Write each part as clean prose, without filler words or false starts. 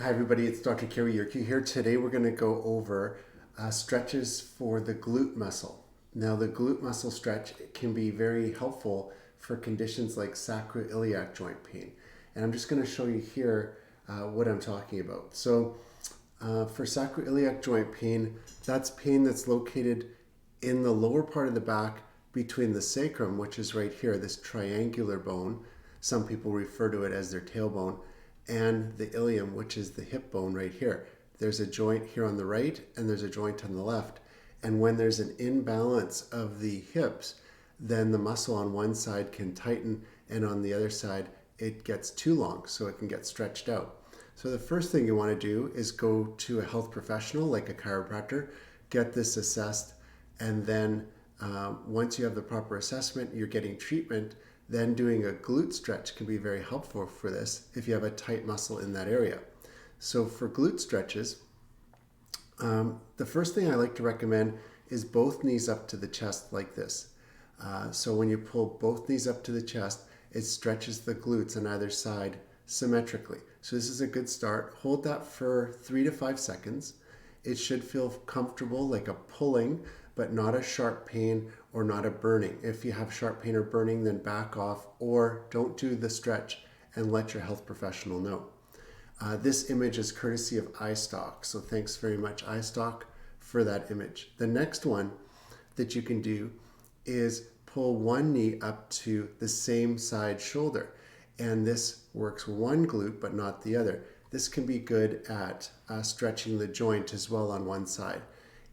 Hi everybody, it's Dr. Cary Yurkiw here. Today we're going to go over stretches for the glute muscle. Now the glute muscle stretch can be very helpful for conditions like sacroiliac joint pain. And I'm just going to show you here what I'm talking about. So for sacroiliac joint pain, that's pain that's located in the lower part of the back between the sacrum, which is right here, this triangular bone. Some people refer to it as their tailbone, and the ilium, which is the hip bone right here. There's a joint here on the right and there's a joint on the left. And when there's an imbalance of the hips, then the muscle on one side can tighten and on the other side it gets too long, so it can get stretched out. So the first thing you want to do is go to a health professional like a chiropractor, get this assessed, and then once you have the proper assessment, you're getting treatment. Then doing a glute stretch can be very helpful for this if you have a tight muscle in that area. So for glute stretches, the first thing I like to recommend is both knees up to the chest like this. So when you pull both knees up to the chest, it stretches the glutes on either side symmetrically. So this is a good start. Hold that for 3 to 5 seconds. It should feel comfortable, like a pulling, but not a sharp pain or not a burning. If you have sharp pain or burning, then back off or don't do the stretch and let your health professional know. This image is courtesy of iStock, so thanks very much iStock for that image. The next one that you can do is pull one knee up to the same side shoulder, and this works one glute but not the other. This can be good at stretching the joint as well on one side.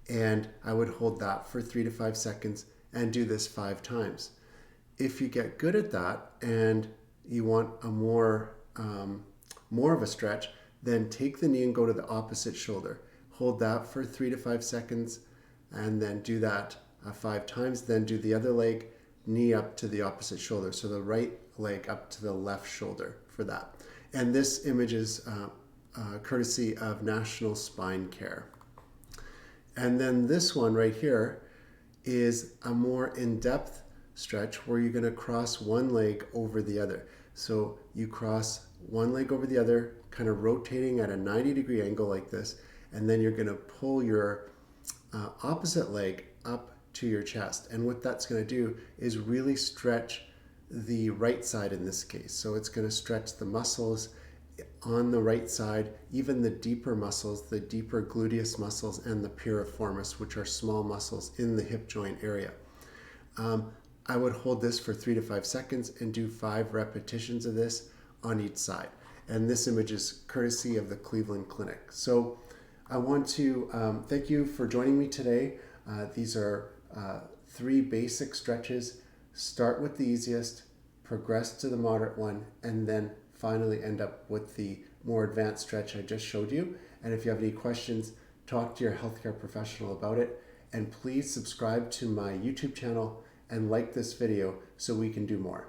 And I would hold that for 3 to 5 seconds and do this 5 times. If you get good at that and you want a more of a stretch, then take the knee and go to the opposite shoulder. Hold that for 3 to 5 seconds and then do that 5 times. Then do the other leg, knee up to the opposite shoulder. So the right leg up to the left shoulder for that. And this image is courtesy of National Spine Care. And then this one right here is a more in-depth stretch where you're going to cross one leg over the other. So you cross one leg over the other, kind of rotating at a 90-degree angle like this, and then you're going to pull your opposite leg up to your chest. And what that's going to do is really stretch the right side in this case. So it's going to stretch the muscles on the right side, even the deeper muscles, the deeper gluteus muscles and the piriformis, which are small muscles in the hip joint area. I would hold this for 3 to 5 seconds and do 5 repetitions of this on each side. And this image is courtesy of the Cleveland Clinic. So I want to thank you for joining me today. These are 3 basic stretches. Start with the easiest, progress to the moderate one, and then finally end up with the more advanced stretch I just showed you. And if you have any questions, talk to your healthcare professional about it. And please subscribe to my YouTube channel and like this video so we can do more.